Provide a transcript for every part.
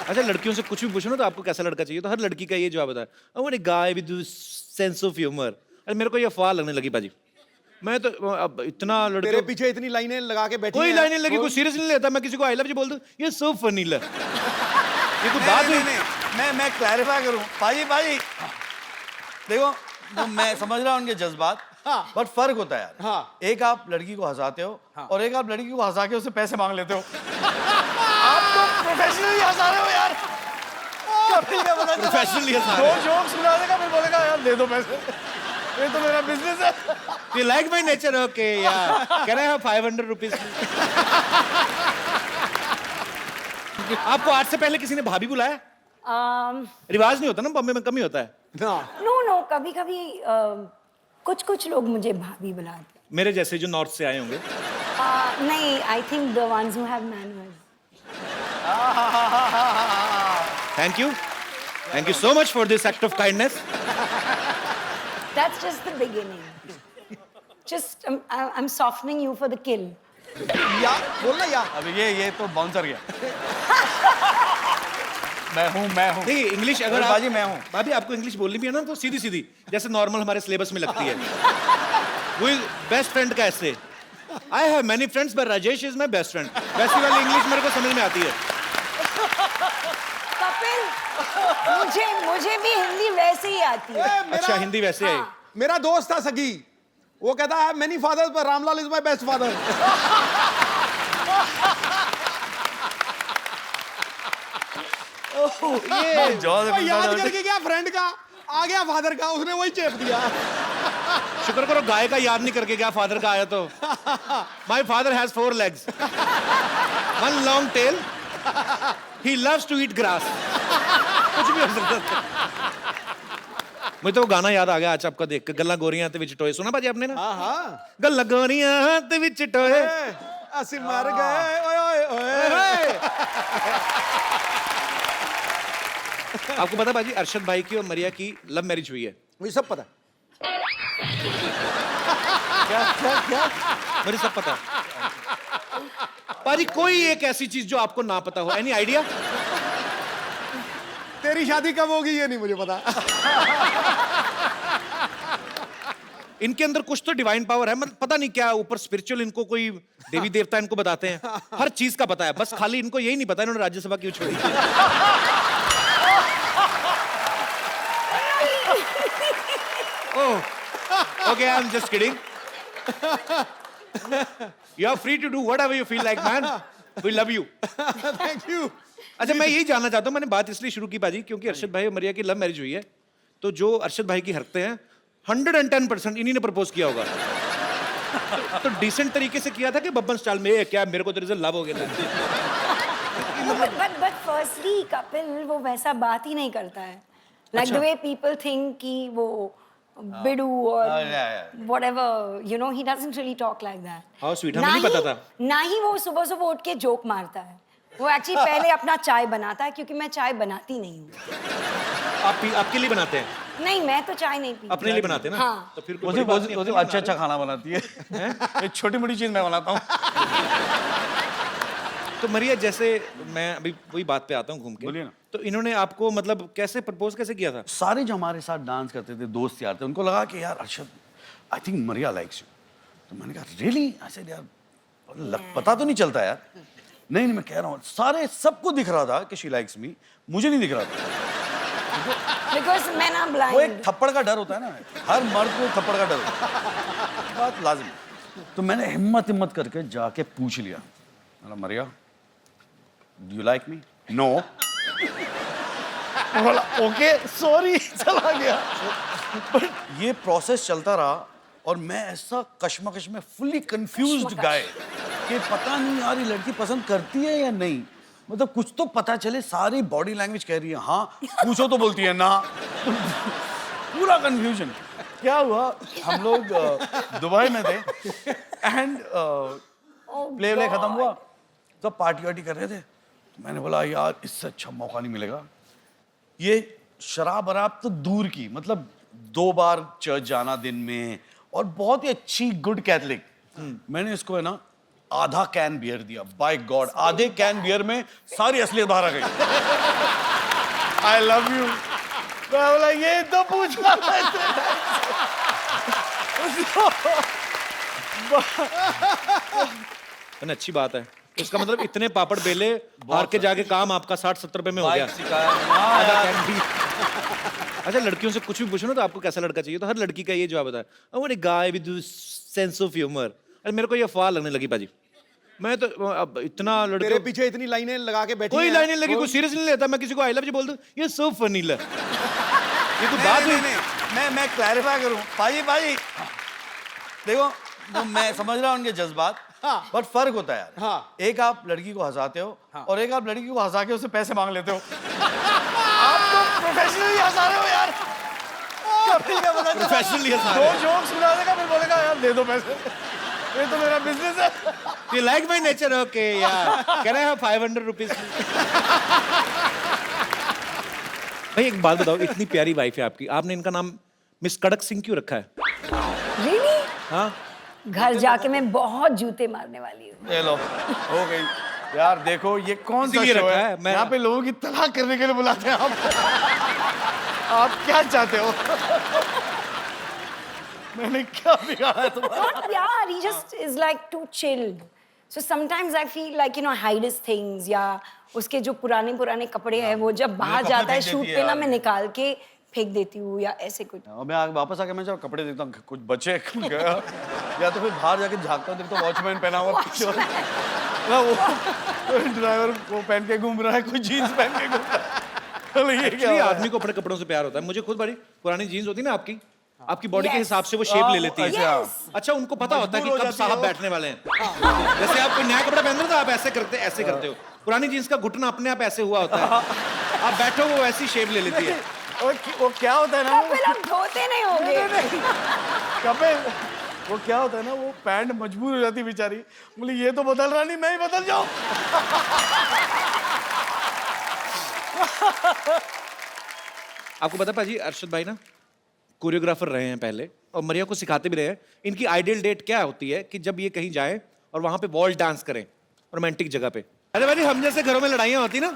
अच्छा, लड़कियों से कुछ भी पूछो ना तो आपको कैसा लड़का चाहिए, तो हर लड़की का ये जवाब होता है, I want a guy with sense of humour. अरे मेरे को ये अफवाह लगने लगी पाजी। मैं तो अब इतना तेरे लड़के पीछे इतनी लाइनें लगा के बैठी कोई हैं। लाइनें लगी, कोई सीरियस नहीं लेता। मैं किसी को आई लव यू बोल दूं, ये सो फनी ल ये कोई बात नहीं, हुई? नहीं, मैं क्लैरिफाई करूं भाई देखो, वो मैं समझ रहा हूं उनके जज्बात, हाँ। बट फर्क होता है यार। हाँ। एक आप लड़की को हंसाते हो, हाँ। और एक आप लड़की को हंसा के उससे पैसे मांग लेते हो। आप तो प्रोफेशनली हंसा रहे हो यार। कपिल क्या पता चला? Professionally हंसा दो रहे हो। जोक सुना देगा, फिर बोलेगा यार दे दो पैसे, ये तो मेरा बिजनेस है। You like my nature? Okay, yeah. Can I have 500 rupees? आपको आज से पहले किसी ने भाभी बुलाया? रिवाज नहीं होता ना, बॉम्बे में कम ही होता है। नो कभी कभी कुछ लोग मुझे भाभी बुलाते हैं। मेरे जैसे जो नॉर्थ से आए होंगे। नहीं, I think the ones who have manners. Thank you so much for this act of kindness. That's just the beginning. Just I'm softening you for the kill. या बोलना या अभी ये तो बाउंसर गया। मैं हूं देखिए इंग्लिश अगर आप बाजी मैं हूं। भाभी आपको इंग्लिश बोलनी भी है ना तो सीधी सीधी जैसे नॉर्मल हमारे सिलेबस में लगती है। वो बेस्ट फ्रेंड का ऐसे, I have many friends but Rajesh is my best friend, वैसी वाली इंग्लिश मेरे को समझ में आती है। कपिल, मुझे भी हिंदी वैसे ही आती है। अच्छा, हिंदी वैसे है। मेरा दोस्त था सगी, वो कहता है मेनी फादर्स पर Ramlal is my best father. याद करके गया फ्रेंड का, आ गया फादर का, उसने वही चेप दिया। शुक्र करो गाय का याद नहीं करके गया, फादर का आया तो। My father has 4 legs, 1 long tail, he loves to eat grass। कुछ भी हो सकता है। मुझे तो वो गाना याद आ गया आज आपका देख के, गल्ला गोरियां ते विच टोए। सुना भाजी आपने ना? हाँ गल्ला गोरियां ते विच टोए। असि मर गए, ओए ओए ओए। आपको पता भाजी अरशद भाई की और मरिया की लव मैरिज हुई है? मुझे सब पता। क्या मुझे सब पता है भाजी। कोई एक ऐसी चीज जो आपको ना पता हो, एनी आइडिया? तेरी शादी कब होगी ये नहीं मुझे पता। इनके अंदर कुछ तो डिवाइन पावर है, मतलब पता नहीं क्या ऊपर स्पिरिचुअल, इनको कोई देवी देवता इनको बताते हैं, हर चीज का पता है, बस खाली इनको यही नहीं पता इन्होंने राज्यसभा क्यों छोड़ी। Oh okay, I am just kidding. You are free to do whatever you feel like man, we love you. Thank you. अच्छा, मैं यही जानना चाहता हूँ, मैंने बात इसलिए शुरू की बाजी क्योंकि अरशद भाई और मरिया की लव मैरिज हुई है, तो जो अरशद भाई की हरकतें हैं 110% इन्हीं ने प्रपोज किया होगा। तो डिसेंट तरीके से किया था कि बब्बन स्टाइल में, क्या मेरे को तेरे से लव हो गया? बट फर्स्टली कपिल वो वैसा बात ही नहीं करता है, like the way people think कि वो बिडू और whatever, you know, he doesn't really talk like that. How sweet, हमें नहीं पता था। ना ही वो सुबह सुबह उठ के जोक मारता है, वो एक्चुअली पहले अपना चाय बनाता है, क्योंकि मैं चाय बनाती नहीं हूँ। आपके लिए बनाते हैं? नहीं, मैं तो चाय नहीं पीती। अपने लिए बनाते हैं ना? हाँ। तो फिर वो अच्छा खाना बनाती है। एक छोटी मोटी चीज मैं बनाता हूँ। तो मरिया, जैसे मैं अभी वही बात पे आता हूँ घूम के, बोलिए ना। तो इन्होंने आपको मतलब कैसे प्रपोज कैसे किया था? सारे जो हमारे साथ डांस करते थे, दोस्त यार थे, उनको लगा कि यार Arshad, I think Maria likes you. तो मैंने कहा रियली? ऐसे यार पता तो नहीं चलता यार। नहीं मैं कह रहा हूँ, सारे सबको दिख रहा था कि शी लाइक्स मी, मुझे नहीं दिख रहा था। बिकॉज़ मैं ना ब्लाइंड। वो एक थप्पड़ का डर होता है ना, हर मर्द को थप्पड़ का डर होता है, बात लाजिम। तो मैंने हिम्मत करके जाके पूछ लिया, Maria do you like me? No. बोला ओके सॉरी, चला गया। बट ये प्रोसेस चलता रहा और मैं ऐसा कश्मकश में फुल्ली कंफ्यूज्ड गाय कि पता नहीं यार ये लड़की पसंद करती है या नहीं, मतलब कुछ तो पता चले। सारी बॉडी लैंग्वेज कह रही है हाँ, पूछो तो बोलती है ना। पूरा कंफ्यूजन। क्या हुआ, हम लोग दुबई में थे एंड प्ले खत्म हुआ, तो पार्टी वार्टी कर रहे थे। तो मैंने बोला यार इससे अच्छा मौका नहीं मिलेगा। ये शराब वराब तो दूर की, मतलब 2 बार चर्च जाना दिन में और बहुत ही अच्छी गुड कैथलिक। मैंने इसको है ना आधा कैन बियर दिया। बाय गॉड, आधे कैन बियर में सारी असलियत बाहर आ गई। I love you. मैं बोला ये तो पूछ रहा था इतने मैंने अच्छी बात है। इसका मतलब इतने पापड़ बेले हार के जाके काम आपका 60-70 रुपए में हो गया। आधा कैन भी। अच्छा, लड़कियों से कुछ भी पूछो ना तो आपको कैसा लड़का चाहिए, तो हर लड़की का ये जवाब होता है, I want a guy with sense of humour. अरे मेरे को ये अफवाह लगने लगी पाजी। मैं तो अब इतना तेरे लड़के पीछे इतनी लाइनें लगा के बैठी कोई हैं। लाइन नहीं लगी, कोई सीरियस नहीं लेता। मैं किसी को आई लव यू बोल दूं, ये सो फनी ल ये तो बात हुई। मैं क्लैरिफाई करूं पाजी देखो, तो मैं समझ रहा हूं उनके जज्बात, हाँ। बट फर्क होता है यार। हाँ। एक आप लड़की को हंसाते हो, हाँ। और एक आप लड़की को हंसा के उससे पैसे मांग लेते हो। आप तो प्रोफेशनली हंसा रहे हो यार। कपिल का पता चला, प्रोफेशनली हंसा दो रहे हो। जोक सुना देगा, फिर बोलेगा यार दे दो पैसे, ये तो मेरा बिजनेस है। You like my nature? Okay, yeah. Can I have 500 rupees? भाई एक बात बताओ, इतनी प्यारी वाइफ है आपकी, आपने इनका नाम मिस कड़क सिंह क्यों रखा है? Really? हाँ, घर जाके मैं बहुत जूते मारने वाली हूँ। ले लो, हो गई यार। देखो ये कौन सा इसीलिए शो रखा है, है, मैं- यहाँ पे लोगों की तलाक करने के लिए बुलाते हैं आप। आप क्या चाहते हो? मैंने क्या बिगाड़ा है तुम्हारा? Not प्यार, he just is like too chilled. So sometimes I feel like hide his things, या उसके जो पुराने कपड़े हैं वो जब बाहर कपड़े जाता है फेंक शूट देती है पे ना, यार। मैं निकाल के फेंक देती हूँ या ऐसे कुछ। और मैं वापस आके मैं जब कपड़े देखता हूँ कुछ बचे गया, या तो फिर बाहर जाके झाँकता हूँ, देखता हूँ वॉचमैन पहना हुआ पीछे वाला। ना वो ड्राइवर वो पहन के घूम रहा है, कोई जीन्स पहन के घूम रहा है। ये क्या एक्चुअली हो रहा है? आदमी को अपने कपड़ों से प्यार होता है। मुझे खुद बड़ी पुरानी जीन्स होती है ना आपकी बॉडी के Yes. हिसाब से वो शेप ले लेती है। अच्छा। अच्छा, उनको पता होता है कि मजबूर हो कब जाती है साहब वो। बैठने वाले हैं। जैसे आप कोई नया कपड़ा पहन रहे हो तो आप ऐसे करते हो। पुरानी जीन्स का घुटना अपने आप ऐसे हुआ होता है, आप बैठो वो वैसी शेप ले लेती है। वो क्या होता है ना, कपिल आप धोते नहीं होगे। कपिल वो क्या होता है ना, वो पैंट मजबूर हो जाती बेचारी, बोली ये तो बदल रहा नहीं, मैं ही बदल जाऊं। आपको पता पाजी, अरशद भाई ना कोरियोग्राफर रहे हैं पहले और मरिया को सिखाते भी रहे हैं। इनकी आइडियल डेट क्या होती है कि जब ये कहीं जाए और वहां पे वॉल डांस करें रोमांटिक जगह पे। अरे भाई, हम जैसे घरों में लड़ाइयाँ होती ना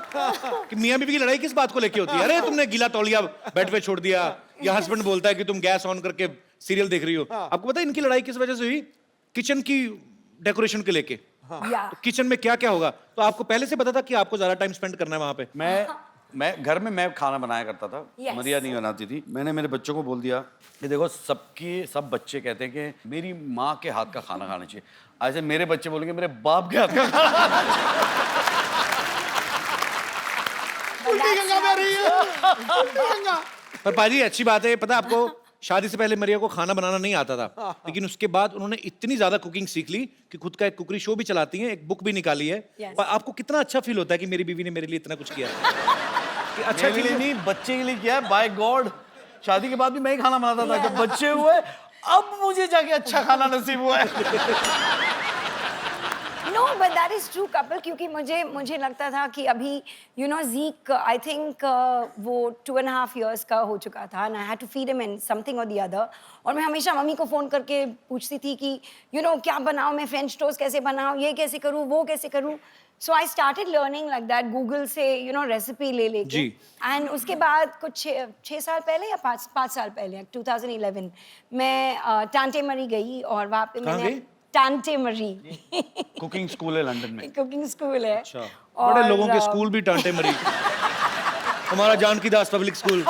कि मियाँ बीवी की लड़ाई किस बात को लेके होती है? अरे तुमने गीला तौलिया बेड पे छोड़ दिया, या हस्बैंड बोलता है कि तुम गैस ऑन करके सीरियल देख रही हो। आपको पता है इनकी लड़ाई किस वजह से हुई? किचन की डेकोरेशन के लेके। या किचन में क्या क्या होगा, तो आपको पहले से पता था कि आपको ज्यादा टाइम स्पेंड करना है वहां पे? मैं घर में मैं खाना बनाया करता था। Yes. मरिया नहीं बनाती थी। मैंने मेरे बच्चों को बोल दिया कि देखो, सब बच्चे कहते हैं कि मेरी माँ के हाथ का खाना खाना चाहिए। ऐसे मेरे बच्चे बोलेंगे मेरे बाप के हाथ का खाना खाना उल्टी गंगा बह रही है, उल्टी गंगा। पर पाजी अच्छी बात है, पता है आपको, शादी से पहले मरिया को खाना बनाना नहीं आता था, लेकिन उसके बाद उन्होंने इतनी ज्यादा कुकिंग सीख ली कि खुद का एक कुकरी शो भी चलाती हैं, एक बुक भी निकाली है। Yes. पर आपको कितना अच्छा फील होता है कि मेरी बीवी ने मेरे लिए इतना कुछ किया। कि अच्छा मेरे लिए नहीं, बच्चे के लिए किया है। बाय गॉड, शादी के बाद भी मैं ही खाना बनाता था। जब बच्चे हुए अब मुझे जाके अच्छा खाना नसीब हुआ है। No, but that is true, Kapil, क्योंकि मुझे लगता था कि अभी ज़ीक आई थिंक वो 2.5 years का हो चुका था, and I had to feed him in something or the other। और मैं हमेशा मम्मी को फ़ोन करके पूछती थी कि क्या बनाऊँ मैं, फ्रेंच टोस्ट कैसे बनाऊँ, ये कैसे करूँ, वो कैसे करूँ। So I started learning like that, Google से रेसिपी ले लेके। जी। एंड उसके बाद कुछ 6 साल पहले या 5 साल पहले 2011 मैं टांटे मरी गई, और वहाँ पे कहाँ मैंने गई? टांटे मरी कुकिंग स्कूल है लंदन में। कुकिंग स्कूल है। अच्छा, बड़े लोगों के स्कूल भी टांटे मरी। हमारा जानकी दास पब्लिक स्कूल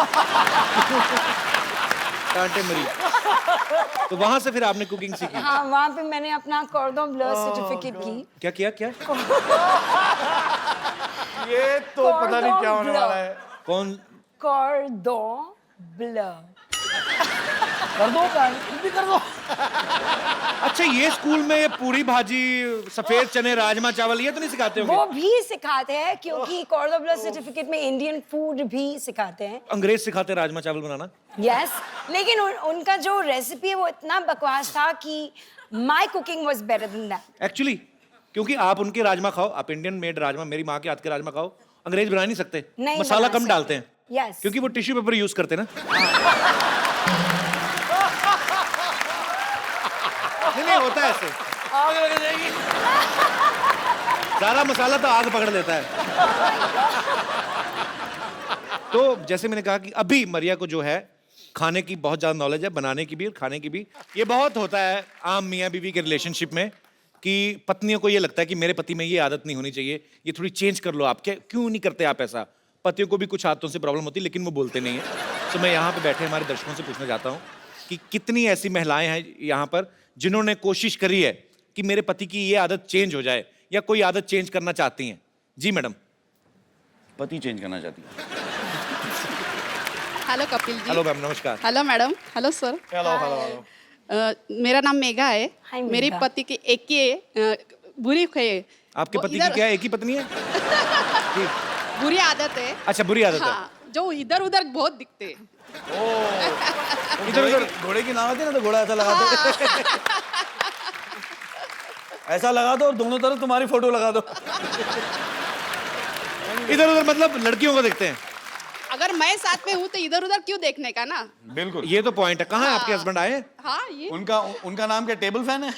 टांटे मरी। तो वहां से फिर आपने कुकिंग सीखी? हाँ, वहाँ पे मैंने अपना कॉर्डन ब्लू सर्टिफिकेट की। क्या ये तो पता नहीं क्या होने वाला है। कौन? कॉर्डन ब्लू। कर दो भी कर दो। अच्छा, ये स्कूल में ये पूरी भाजी, सफेद चने, राजमा चावल ये तो नहीं सिखाते होंगे? वो भी सिखाते हैं, क्योंकि कॉर्डन ब्लू सर्टिफिकेट में इंडियन फूड भी सिखाते हैं। अंग्रेज सिखाते हैं राजमा चावल बनाना? यस, लेकिन उनका जो रेसिपी है वो इतना बकवास था कि my cooking was better than that. Actually क्योंकि आप उनके राजमा खाओ, आप इंडियन मेड राजमा, मेरी माँ के हाथ के राजमा खाओ, अंग्रेज बना नहीं सकते। नहीं मसाला बना कम डालते हैं। यस, क्योंकि वो टिश्यू पेपर यूज करते हैं ना। नहीं होता है ऐसे। आग लग जाएगी। सारा मसाला तो आग पकड़ लेता है। तो जैसे मैंने कहा कि अभी मरिया को जो है खाने की बहुत ज्यादा नॉलेज है, बनाने की भी और खाने की भी। ये बहुत होता है आम मियाँ बीवी के रिलेशनशिप में कि पत्नियों को ये लगता है कि मेरे पति में ये आदत नहीं होनी चाहिए, ये थोड़ी चेंज कर लो आप। क्या क्यों नहीं करते आप ऐसा? पतियों को भी कुछ आदतों से प्रॉब्लम होती है लेकिन वो बोलते नहीं है। तो मैं यहाँ पे बैठे हमारे दर्शकों से पूछना चाहता हूँ कि कितनी ऐसी महिलाएं हैं यहाँ पर जिन्होंने कोशिश करी है कि मेरे पति की ये आदत चेंज हो जाए या कोई आदत चेंज करना चाहती हैं? जी मैडम। पति चेंज करना चाहती है। Hello Kapil ji. Hello ma'am, नमस्कार। Hello madam. Hello sir. Hello hello hello. मेरा नाम मेघा है। Hi, मेरी मेघा। पति की एक ही बुरी है। आपके वो पति की इधर- क्या एक ही पत्नी है? जी। बुरी आदत है। अच्छा, बुरी आदत है। हाँ, जो इधर उधर बहुत दिखते हैं। इधर उधर घोड़े की नाव आती है ना, तो घोड़ा ऐसा लगा दो। ऐसा लगा दो और दोनों तरफ तुम्हारी फोटो लगा दो। इधर उधर मतलब लड़कियों को देखते हैं। अगर मैं साथ में हूँ तो इधर उधर क्यों देखने का ना। बिल्कुल। ये तो पॉइंट है। कहाँ है आपके हस्बैंड आए हैं? हाँ ये उनका नाम क्या टेबल फैन है?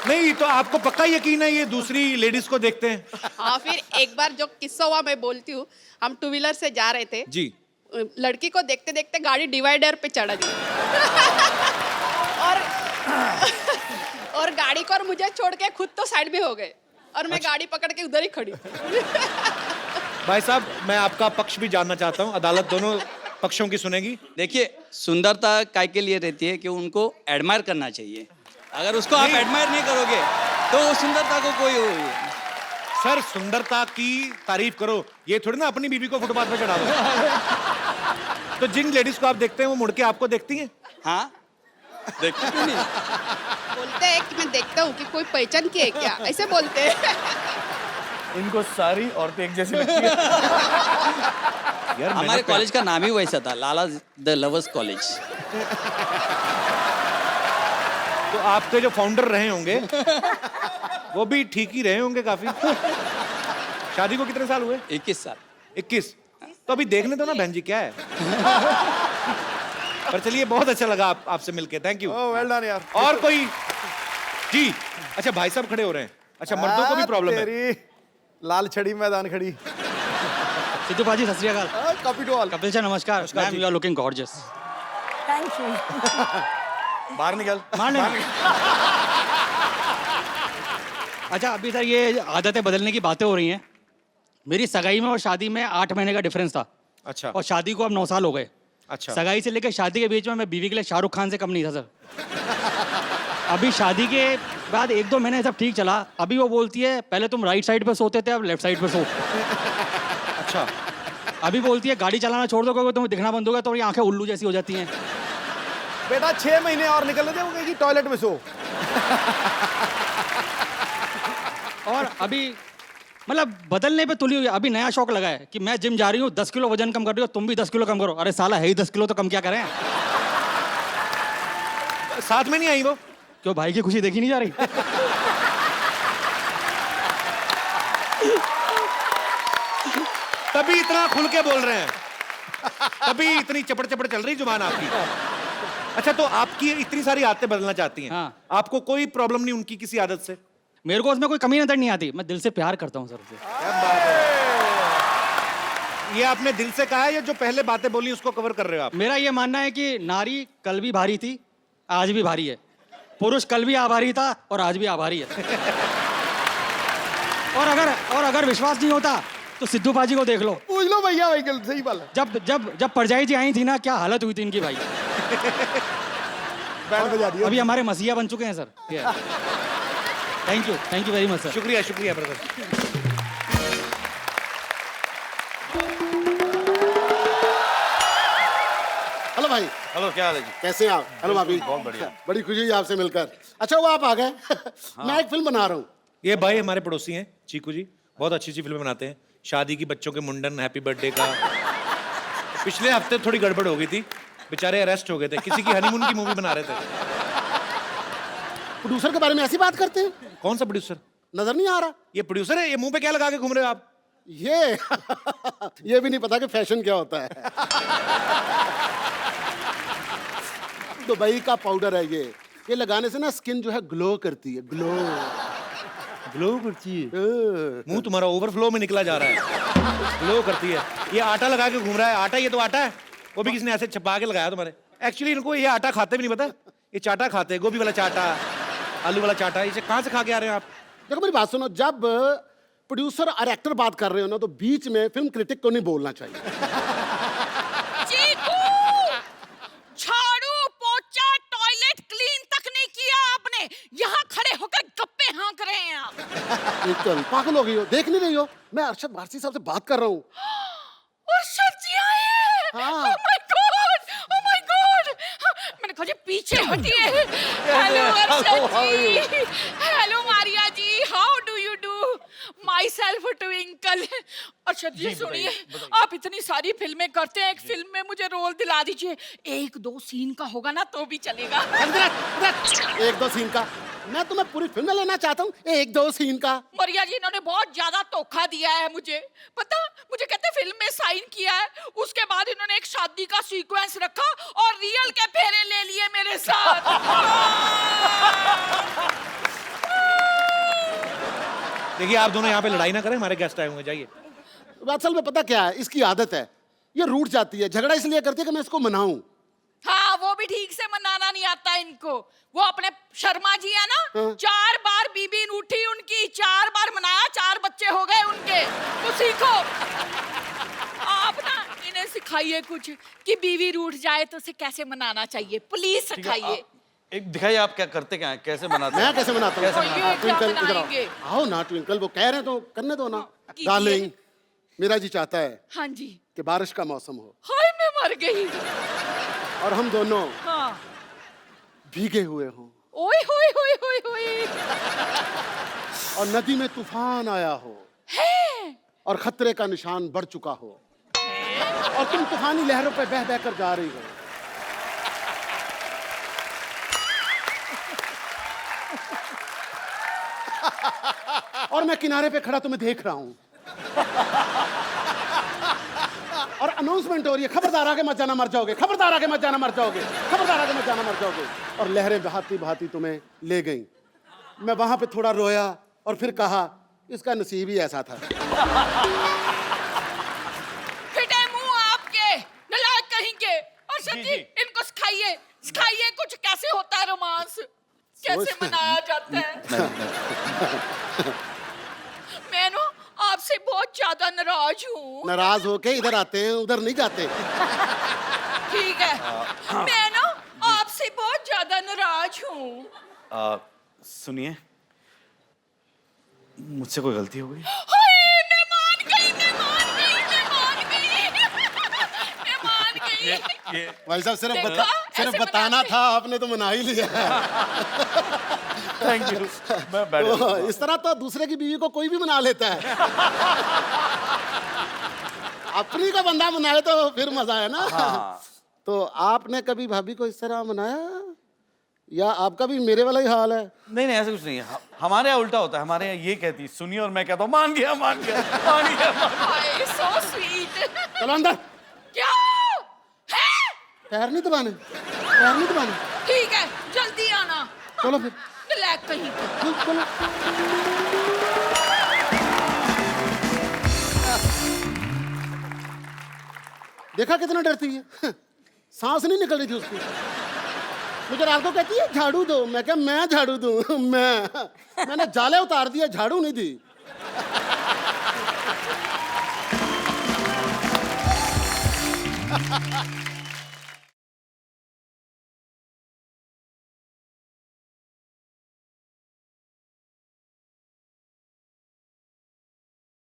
नहीं तो आपको पक्का यकीन है ये दूसरी लेडीज को देखते हैं? हाँ फिर एक बार जो किस्सा हुआ मैं बोलती हूँ। हम टू व्हीलर से जा रहे थे। जी। लड़की को देखते देखते गाड़ी डिवाइडर पे चढ़ गई। और गाड़ी को और मुझे छोड़ के खुद तो साइड में हो गए और मैं गाड़ी पकड़ के उधर ही खड़ी। भाई साहब, मैं आपका पक्ष भी जानना चाहता हूँ। अदालत दोनों पक्षों की सुनेगी। देखिए, सुंदरता काय के लिए रहती है कि उनको एडमायर करना चाहिए। अगर उसको आप एडमायर नहीं करोगे तो वो सुंदरता को कोई सर, सुंदरता की तारीफ करो, ये थोड़ी ना अपनी बीवी को फुटपाथ पे चढ़ा दो। तो जिन लेडीज को आप देखते हैं वो मुड़ के आपको देखती हैं? हाँ देखते क्यों नहीं। बोलते हैं कि मैं देखता हूँ कि कोई पहचान की है क्या, ऐसे बोलते हैं। इनको सारी औरतें एक जैसी लगती है। यार हमारे कॉलेज का नाम ही वैसा था, लाला द लवर्स कॉलेज। तो आपके जो फाउंडर रहे होंगे वो भी ठीक ही रहे होंगे काफी। शादी को कितने साल हुए? 21 साल। 21। तो अभी देखने दो ना बहन जी क्या है। पर चलिए, बहुत अच्छा लगा आपसे मिलके। Thank you. Oh well done यार। और कोई? जी। अच्छा, भाई साहब खड़े हो रहे हैं। अच्छा, मर्दों को भी प्रॉब्लम है। तेरी लाल छड़ी मैदान खड़ी। Sidhu paaji Sat Sri Akal. Copy to all. Kapil sir नमस्कार। Ma'am you are looking gorgeous. Thank you. बाहर निकल। अच्छा अभी सर ये आदतें बदलने की बातें हो रही हैं। मेरी सगाई में और शादी में 8 महीने का डिफरेंस था अच्छा। और शादी को अब 9 साल हो गए। अच्छा। सगाई से लेकर शादी के बीच में मैं बीवी के लिए शाहरुख खान से कम नहीं था सर। अभी शादी के बाद 1-2 महीने सब ठीक चला। अभी वो बोलती है पहले तुम राइट साइड पे सोते थे, अब लेफ्ट साइड पे सो। अच्छा। अभी बोलती है गाड़ी चलाना छोड़ दो क्योंकि तुम्हें दिखना बंद होगा तो ये आंखें उल्लू जैसी हो जाती हैं। बेटा 6 महीने और निकलने दे, वो कहेगी टॉयलेट में सो। और अभी मतलब बदलने पे तुली हुई है। अभी नया शौक लगा है कि मैं जिम जा रही हूँ, 10 किलो वजन कम कर रही हो, तुम भी 10 किलो कम करो। अरे साला है ही 10 किलो तो कम क्या करें। साथ में नहीं आई वो? क्यों भाई की खुशी देखी नहीं जा रही? तभी इतना खुल के बोल रहे हैं, तभी इतनी चपड़ चपड़ चल रही जुबान आपकी। अच्छा, तो आपकी इतनी सारी आदतें बदलना चाहती हैं। हाँ। आपको कोई प्रॉब्लम नहीं उनकी किसी आदत से? मेरे को उसमें कोई कमी नजर नहीं आती। मैं दिल से प्यार करता हूँ सर उसे। ये आपने दिल से कहा है या जो पहले बातें बोली उसको कवर कर रहे हो आप? मेरा ये मानना है कि नारी कल भी भारी थी, आज भी भारी है। पुरुष कल भी आभारी था और आज भी आभारी है। और अगर विश्वास नहीं होता तो सिद्धू पाजी को देख लो। पूछ लो भैया, भाई सही बात है। जब परजाई जी आई थी ना, क्या हालत हुई थी इनकी भाई। बैंड बजा दिया। अभी हमारे मसीहा बन चुके हैं sir. Thank you very much sir. शुक्रिया शुक्रिया ब्रदर। हेलो भाई। हेलो, क्या हाल है जी? कैसे हैं आप? हेलो भाभी। बहुत बढ़िया। बड़ी खुशी हुई आपसे मिलकर। अच्छा वो आप आ गए। मैं एक फिल्म बना रहा हूँ। ये भाई हमारे पड़ोसी हैं चीकू जी, बहुत अच्छी अच्छी फिल्में बनाते हैं। शादी की, बच्चों के मुंडन, हैप्पी बर्थडे का। पिछले हफ्ते थोड़ी गड़बड़ हो गई थी, बेचारे अरेस्ट हो गए थे, किसी की हनीमून की मूवी बना रहे थे। प्रोड्यूसर के बारे में ऐसी बात करते हैं? कौन सा प्रोड्यूसर? नजर नहीं आ रहा? ये प्रोड्यूसर है? ये मुंह पे क्या लगा के घूम रहे हो आप? ये ये भी नहीं पता कि फैशन क्या होता है। दुबई का पाउडर है ये लगाने से ना स्किन जो है ग्लो करती है, ग्लो ग्लो करती है। मुंह तुम्हारा ओवरफ्लो में निकला जा रहा है। ग्लो करती है। ये आटा लगा के घूम रहा है। आटा, ये तो आटा है, वो भी किसी ने ऐसे छपा के लगाया तुम्हारे। एक्चुअली इनको ये आटा खाते भी नहीं, पता, ये चाटा खाते हैं, गोभी वाला चाटा, आलू वाला चाटा। इसे कहाँ से खा के आ रहे हैं आप? देखो मेरी बात सुनो, जब प्रोड्यूसर और एक्टर बात कर रहे हो ना तो बीच में फिल्म क्रिटिक को नहीं बोलना चाहिए। चीकू, झाड़ू पोछा टॉयलेट क्लीन तक नहीं किया आपने, यहाँ खड़े होकर गप्पे हाँक रहे हैं आप। बिल्कुल पागल हो गई हो, देख नहीं रही हो? मैं अरशद वारसी साहब से बात कर रहा हूँ। अरशद जी आए हैं। हाँ। Oh my God, oh my God। मैंने कहा जी पीछे हटिए। Hello Arshad ji, hello Maria ji, how do you do? Myself Twinkle. Arshad ji सुनिए, आप इतनी सारी फिल्में करते हैं, एक फिल्म में मुझे रोल दिला दीजिए। एक दो सीन का होगा ना तो भी चलेगा। एक दो सीन का? मैं तुम्हें पूरी फिल्म में लेना चाहता हूँ, एक दो सीन का? मरिया जी इन्होंने बहुत ज्यादा धोखा दिया है मुझे, पता, मुझे कहते फिल्म में साइन किया है, उसके बाद इन्होंने एक शादी का सीक्वेंस रखा और रियल के फेरे ले लिए मेरे साथ। देखिए आप दोनों यहाँ पे लड़ाई ना करें, हमारे गेस्ट आए होंगे, जाइए। असल में पता क्या है, इसकी आदत है, ये रूठ जाती है, झगड़ा इसलिए करती है कि मैं इसको मनाऊं। हाँ, वो भी ठीक से मनाना नहीं आता इनको। वो अपने शर्मा जी है ना, 4 बार बीबी रूठी उनकी, 4 बार मनाया, 4 बच्चे हो गए उनके। तो सीखो आप ना, इन्हें सिखाइए कुछ कि बीवी रूठ जाए तो उसे कैसे मनाना चाहिए, प्लीज सिखाइए। एक दिखाइए आप क्या करते, क्या है, कैसे बनाते हैं? मैं कैसे बनाता हूँ? ट्विंकल इधर आओ। बनाएंगे? आओ ना ट्विंकल, वो कह रहे हैं तो करने दो ना। कीजिए। डार्लिंग, मेरा जी चाहता है हाँ जी। कि बारिश का मौसम हो हाय मैं मर गई। और हम दोनों हाँ। भीगे हुए हों ओए होए होए होए होए। और नदी में तूफान आया हो है। और खतरे का निशान बढ़ चुका हो और तुम तूफानी लहरों पे बह बह कर जा रही हो। और मैं किनारे पे खड़ा तुम्हें देख रहा हूं और अनाउंसमेंट हो रही है, खबरदार आगे मत जाना मर जाओगे, खबरदार आगे मत जाना मर जाओगे, खबरदार आगे मत जाना मर जाओगे। और लहरें बहाती बहाती तुम्हें ले गईं। मैं वहां पे थोड़ा रोया और फिर कहा इसका नसीब ही ऐसा था। फिटे मुंह आपके, नालायक कहेंगे। और सच्ची इनको सिखाइए, सिखाइए कुछ कैसे होता है रोमांस, कैसे मनाया जाता है। मैं ना आपसे बहुत ज्यादा नाराज हूँ। नाराज होके इधर आते हैं, उधर नहीं जाते। ठीक है, मैं ना आपसे बहुत ज्यादा नाराज हूँ। सुनिए, मुझसे कोई गलती हो गई? हाय, मैं मान गई, मैं मान गई, मैं मान गई, मैं मान गई। भाई साहब सिर्फ देखा? सिर्फ ऐसे बताना बनाते। था, आपने तो मना ही लिया। Thank you. मैं बैठ तो जाता हूँ। इस तरह तो दूसरे की बीवी को कोई भी मना लेता है। अपनी का बंदा मनाए तो फिर मजा है ना। हाँ। तो आपने कभी भाभी को इस तरह मनाया या आपका भी मेरे वाला ही हाल है? नहीं नहीं, ऐसा कुछ नहीं है। हमारे यहाँ उल्टा होता है, हमारे यहाँ ये कहती सुनिए और मैं कहता हूँ मान गया मान गया मान गया। हाय, so sweet। चलो अंदर। क्या है? पैर नहीं दबाने, पैर नहीं दबाने। ठीक है, जल्दी आना। चलो फिर। नालायक कहीं के। चलो। देखा कितना डरती है, सांस नहीं निकल रही थी उसकी। मुझे रात को कहती है झाड़ू दो, मैं क्या मैं झाड़ू दूं? मैंने जाले उतार दिया, झाड़ू नहीं दी।